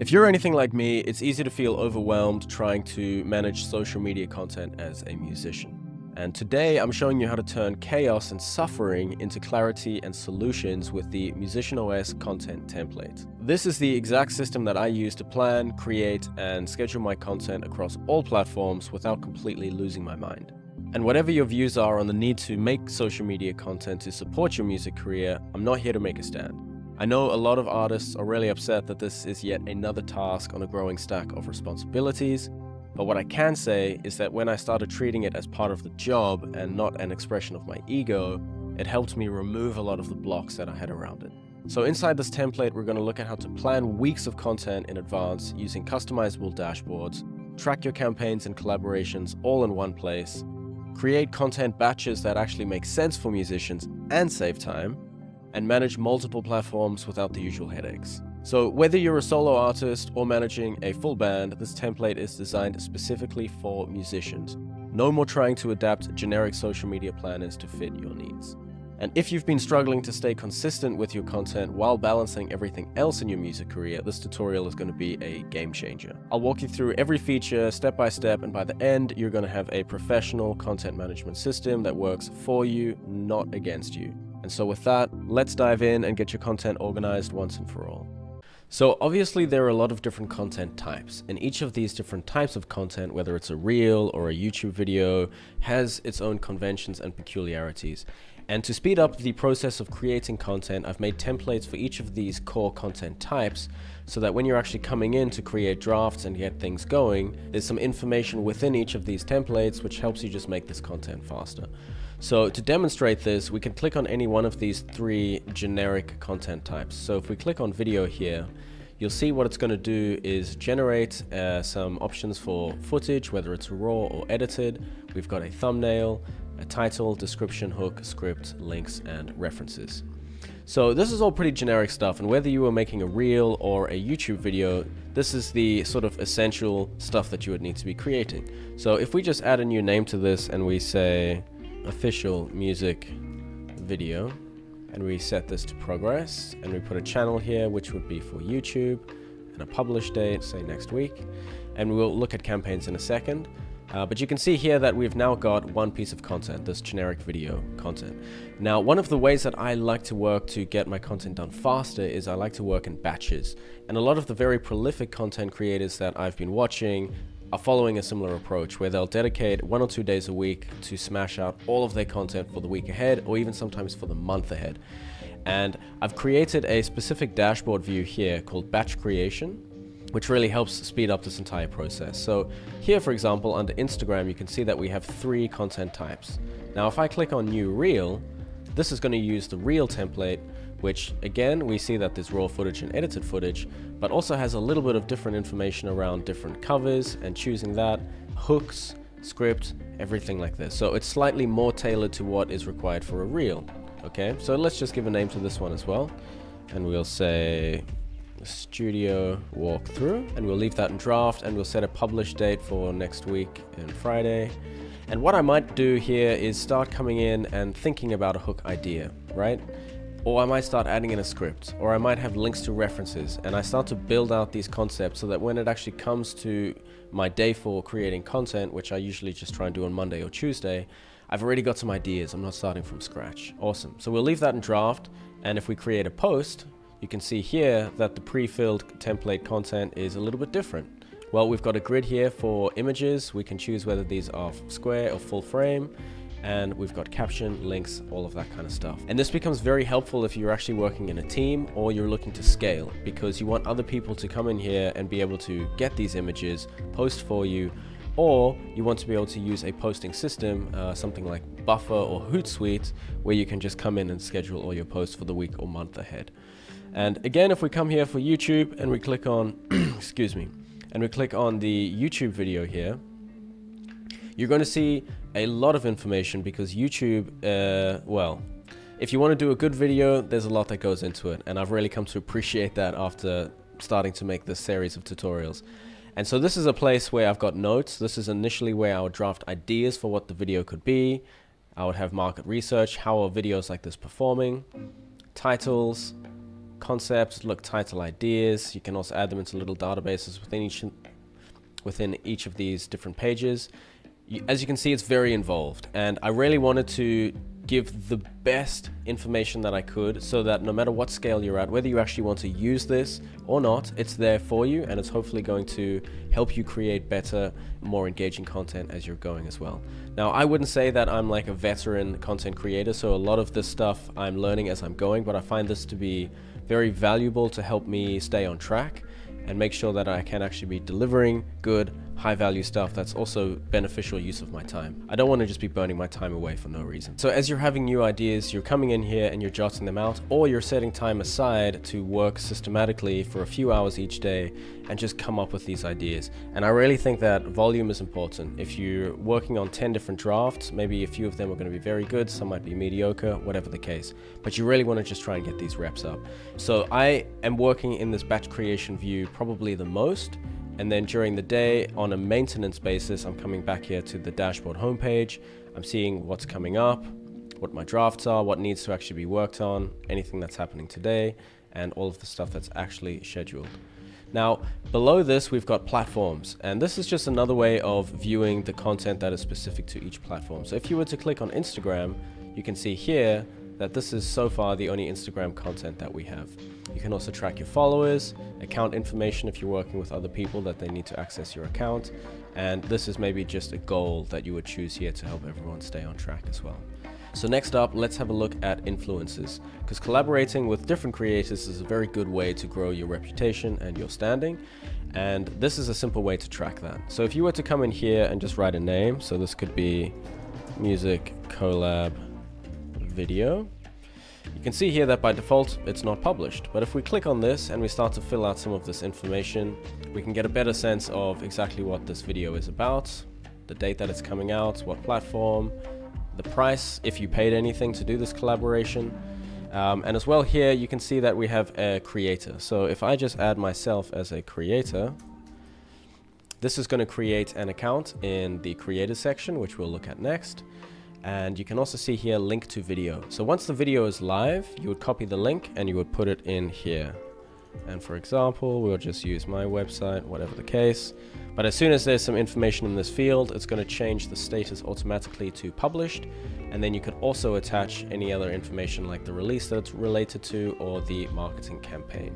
If you're anything like me, it's easy to feel overwhelmed trying to manage social media content as a musician. And today I'm showing you how to turn chaos and suffering into clarity and solutions with the MusicianOS content template. This is the exact system that I use to plan, create, and schedule my content across all platforms without completely losing my mind. And whatever your views are on the need to make social media content to support your music career, I'm not here to make a stand. I know a lot of artists are really upset that this is yet another task on a growing stack of responsibilities, but what I can say is that when I started treating it as part of the job and not an expression of my ego, it helped me remove a lot of the blocks that I had around it. So inside this template, we're going to look at how to plan weeks of content in advance using customizable dashboards, track your campaigns and collaborations all in one place, create content batches that actually make sense for musicians and save time, and manage multiple platforms without the usual headaches. So whether you're a solo artist or managing a full band, this template is designed specifically for musicians. No more trying to adapt generic social media planners to fit your needs. And if you've been struggling to stay consistent with your content while balancing everything else in your music career, this tutorial is going to be a game changer. I'll walk you through every feature step by step, and by the end, you're going to have a professional content management system that works for you, not against you. And so with that, let's dive in and get your content organized once and for all. So obviously there are a lot of different content types, and each of these different types of content, whether it's a reel or a YouTube video, has its own conventions and peculiarities. And to speed up the process of creating content, I've made templates for each of these core content types so that when you're actually coming in to create drafts and get things going, there's some information within each of these templates which helps you just make this content faster. So to demonstrate this, we can click on any one of these three generic content types. So if we click on video here, you'll see what it's going to do is generate some options for footage, whether it's raw or edited. We've got a thumbnail, a title, description, hook, script, links, and references. So this is all pretty generic stuff, and whether you are making a reel or a YouTube video, this is the sort of essential stuff that you would need to be creating. So if we just add a new name to this and we say official music video, and we set this to progress, and we put a channel here which would be for YouTube, and a publish date, say next week, and we'll look at campaigns in a second. But you can see here that we've now got one piece of content, this generic video content. Now, one of the ways that I like to work to get my content done faster is I like to work in batches. And a lot of the very prolific content creators that I've been watching are following a similar approach, where they'll dedicate 1 or 2 days a week to smash out all of their content for the week ahead, or even sometimes for the month ahead. And I've created a specific dashboard view here called batch creation, which really helps speed up this entire process. So here, for example, under Instagram, you can see that we have 3 content types. Now, if I click on new reel, this is going to use the reel template, which again, we see that there's raw footage and edited footage, but also has a little bit of different information around different covers and choosing that, hooks, script, everything like this. So it's slightly more tailored to what is required for a reel. Okay, so let's just give a name to this one as well. And we'll say studio walkthrough, and we'll leave that in draft, and we'll set a publish date for next week and Friday. And what I might do here is start coming in and thinking about a hook idea, right? Or I might start adding in a script, or I might have links to references, and I start to build out these concepts so that when it actually comes to my day for creating content, which I usually just try and do on Monday or Tuesday, I've already got some ideas. I'm not starting from scratch. Awesome. So we'll leave that in draft, and if we create a post, you can see here that the pre-filled template content is a little bit different. Well, we've got a grid here for images. We can choose whether these are square or full frame. And we've got caption, links, all of that kind of stuff. And this becomes very helpful if you're actually working in a team or you're looking to scale, because you want other people to come in here and be able to get these images, post for you, or you want to be able to use a posting system, something like Buffer or Hootsuite, where you can just come in and schedule all your posts for the week or month ahead. And again, if we come here for YouTube and we click on, excuse me, and we click on the YouTube video here, you're going to see a lot of information, because YouTube, well, if you want to do a good video, there's a lot that goes into it. And I've really come to appreciate that after starting to make this series of tutorials. And so this is a place where I've got notes. This is initially where I would draft ideas for what the video could be. I would have market research. How are videos like this performing? Titles, concepts, look title ideas. You can also add them into little databases within each of these different pages. As you can see, it's very involved, and I really wanted to give the best information that I could so that no matter what scale you're at, whether you actually want to use this or not, it's there for you, and it's hopefully going to help you create better, more engaging content as you're going as well. Now, I wouldn't say that I'm like a veteran content creator, so a lot of this stuff I'm learning as I'm going, but I find this to be very valuable to help me stay on track and make sure that I can actually be delivering good, high-value stuff that's also beneficial use of my time. I don't want to just be burning my time away for no reason. So as you're having new ideas, you're coming in here and you're jotting them out, or you're setting time aside to work systematically for a few hours each day and just come up with these ideas. And I really think that volume is important. If you're working on 10 different drafts, maybe a few of them are going to be very good, some might be mediocre, whatever the case. But you really want to just try and get these reps up. So I am working in this batch creation view probably the most. And then during the day, on a maintenance basis, I'm coming back here to the dashboard homepage. I'm seeing what's coming up, what my drafts are, what needs to actually be worked on, anything that's happening today, and all of the stuff that's actually scheduled. Now, below this, we've got platforms, and this is just another way of viewing the content that is specific to each platform. So if you were to click on Instagram, you can see here that this is so far the only Instagram content that we have. You can also track your followers, account information if you're working with other people that they need to access your account, and this is maybe just a goal that you would choose here to help everyone stay on track as well. So next up, let's have a look at influencers, because collaborating with different creators is a very good way to grow your reputation and your standing, and this is a simple way to track that. So if you were to come in here and just write a name, so this could be music collab video, you can see here that by default it's not published, but if we click on this and we start to fill out some of this information, we can get a better sense of exactly what this video is about, the date that it's coming out, what platform, the price, if you paid anything to do this collaboration, and as well here you can see that we have a creator. So if I just add myself as a creator, this is going to create an account in the creator section, which we'll look at next. And you can also see here link to video. So once the video is live, you would copy the link and you would put it in here. And for example, we'll just use my website, whatever the case. But as soon as there's some information in this field, it's going to change the status automatically to published. And then you could also attach any other information like the release that it's related to or the marketing campaign.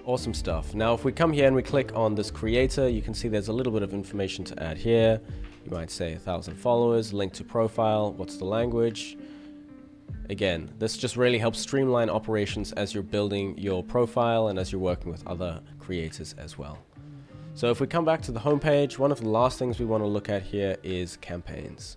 Awesome stuff. Now, if we come here and we click on this creator, you can see there's a little bit of information to add here. You might say 1,000 followers, link to profile, what's the language. Again, this just really helps streamline operations as you're building your profile and as you're working with other creators as well. So if we come back to the homepage, one of the last things we want to look at here is campaigns.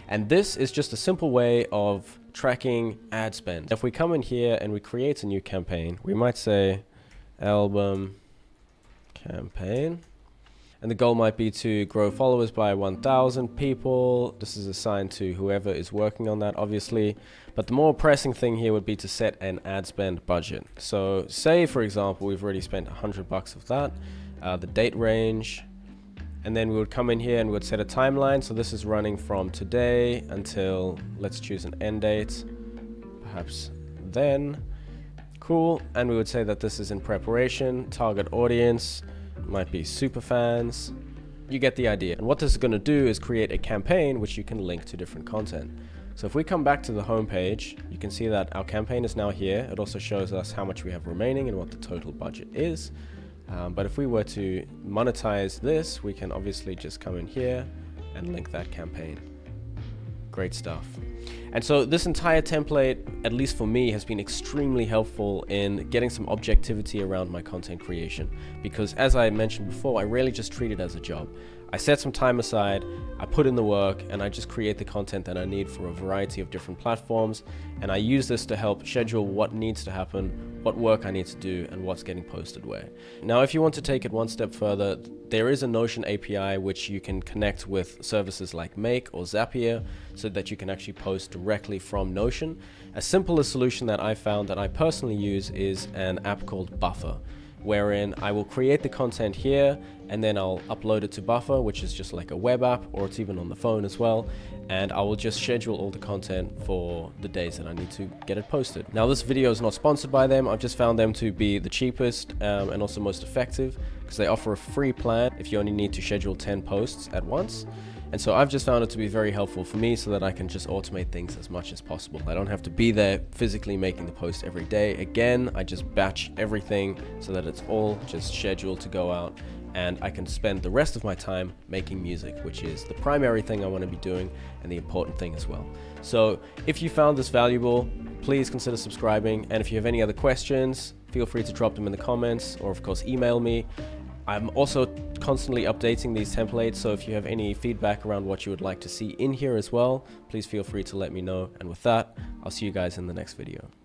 And this is just a simple way of tracking ad spend. If we come in here and we create a new campaign, we might say album campaign, and the goal might be to grow followers by 1,000 people. This is assigned to whoever is working on that, obviously, but the more pressing thing here would be to set an ad spend budget. So say, for example, we've already spent $100 of that, the date range, and then we would come in here and we would set a timeline. So this is running from today until, let's choose an end date, perhaps then. Cool. And we would say that this is in preparation. Target audience might be super fans. You get the idea. And what this is going to do is create a campaign which you can link to different content. So if we come back to the home page, you can see that our campaign is now here. It also shows us how much we have remaining and what the total budget is. But if we were to monetize this, we can obviously just come in here and link that campaign. Great stuff. And so this entire template, at least for me, has been extremely helpful in getting some objectivity around my content creation, because as I mentioned before, I really just treat it as a job. I set some time aside, I put in the work, and I just create the content that I need for a variety of different platforms, and I use this to help schedule what needs to happen, what work I need to do, and what's getting posted where. Now, if you want to take it one step further, there is a Notion API which you can connect with services like Make or Zapier so that you can actually post directly from Notion. A simplest solution that I found that I personally use is an app called Buffer. wherein I will create the content here and then I'll upload it to Buffer, which is just like a web app, or it's even on the phone as well. And I will just schedule all the content for the days that I need to get it posted. Now, this video is not sponsored by them. I've just found them to be the cheapest and also most effective, because they offer a free plan if you only need to schedule 10 posts at once. And so I've just found it to be very helpful for me so that I can just automate things as much as possible. I don't have to be there physically making the post every day. Again, I just batch everything so that it's all just scheduled to go out, and I can spend the rest of my time making music, which is the primary thing I want to be doing and the important thing as well. So if you found this valuable, please consider subscribing. And if you have any other questions, feel free to drop them in the comments, or of course email me. I'm also constantly updating these templates, so if you have any feedback around what you would like to see in here as well, please feel free to let me know. And with that, I'll see you guys in the next video.